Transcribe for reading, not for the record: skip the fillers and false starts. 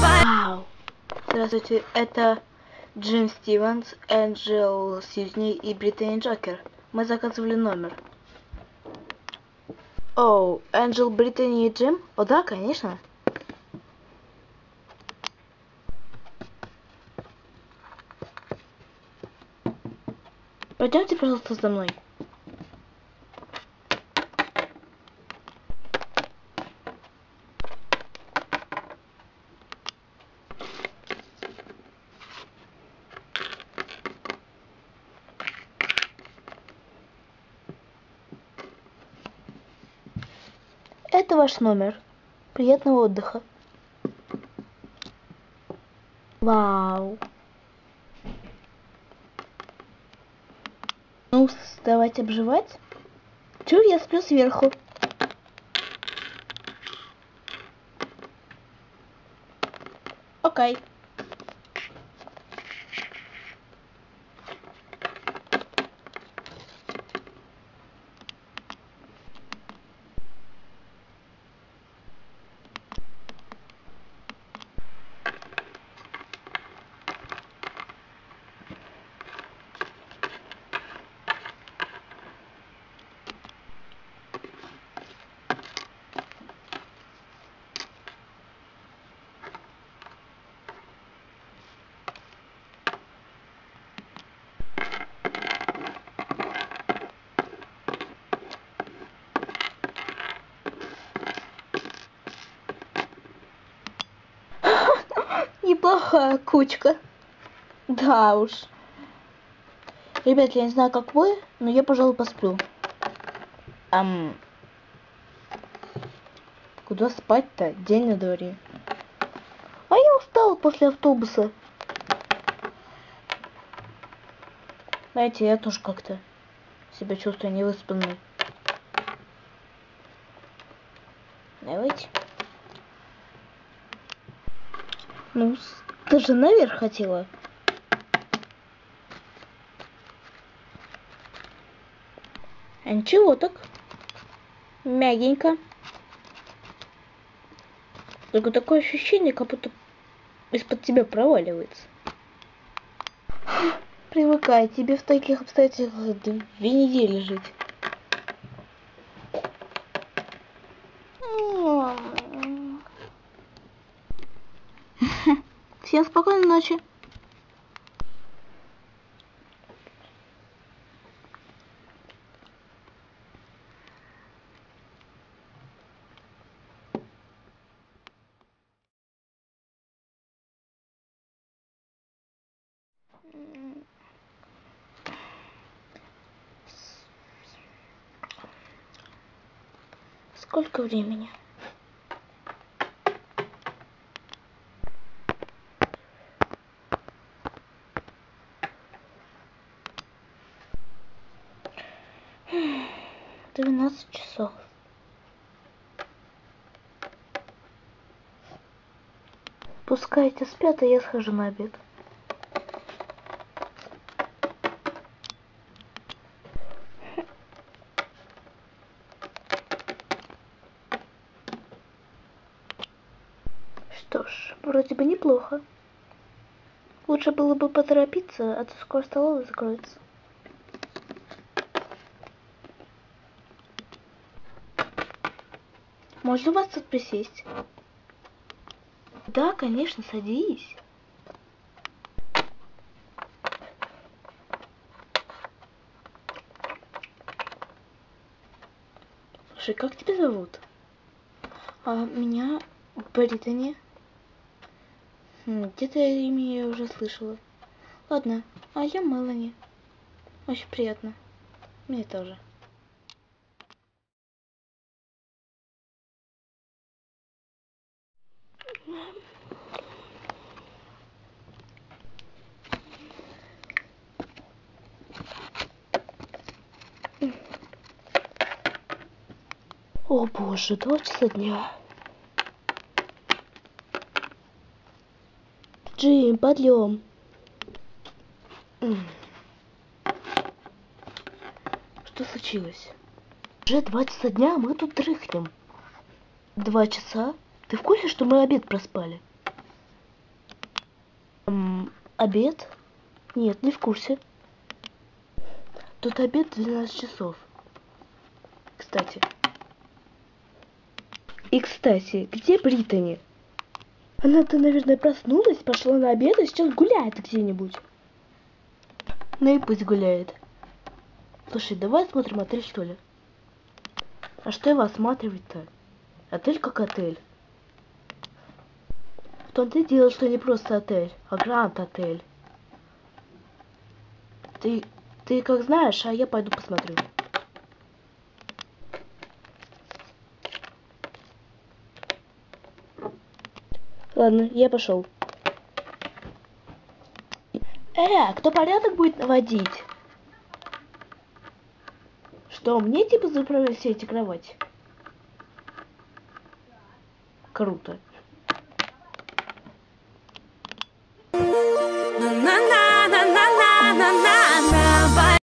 Вау! Здравствуйте, это Джим Стивенс, Энджел Сидни и Британи Джокер. Мы заказывали номер. О, Энджел, Британи и Джим? О, да, конечно. Пойдемте, пожалуйста, за мной. Это ваш номер. Приятного отдыха. Вау. Ну, давайте обживать. Чё, я сплю сверху. Окей. Неплохая кучка. Да уж. Ребят, я не знаю, как вы, но я, пожалуй, посплю. Куда спать-то? День на дворе. А я устал после автобуса. Знаете, я тоже как-то себя чувствую невыспанной. Давайте. Ну, ты же наверх хотела. А ничего так. Мягенько. Только такое ощущение, как будто из-под тебя проваливается. Привыкай, тебе в таких обстоятельствах 2 недели жить. Всем спокойной ночи. Сколько времени? Хм, 12 часов. Пускай эти спят, а я схожу на обед. Что ж, вроде бы неплохо. Лучше было бы поторопиться, а то скоро столовая закроется. Можно у вас тут присесть? Да, конечно, садись. Слушай, как тебя зовут? Меня Британи. Где-то имя я уже слышала. Ладно, а я Мелани. Очень приятно. Мне тоже. О боже, 2 часа дня. Джим, подъем. Что случилось? Уже 2 часа дня, а мы тут дрыхнем. 2 часа? Ты в курсе, что мы обед проспали? Обед? Нет, не в курсе. Тут обед 12 часов. Кстати. И, кстати, где Британи? Она-то, наверное, проснулась, пошла на обед и сейчас гуляет где-нибудь. Ну и пусть гуляет. Слушай, давай осмотрим отель, что ли? А что его осматривать-то? Отель как отель. В том-то и дело, что не просто отель, а Гранд-отель. Ты как знаешь, а я пойду посмотрю. Ладно, я пошел. Кто порядок будет наводить? Что, мне типа заправить все эти кровати? Круто.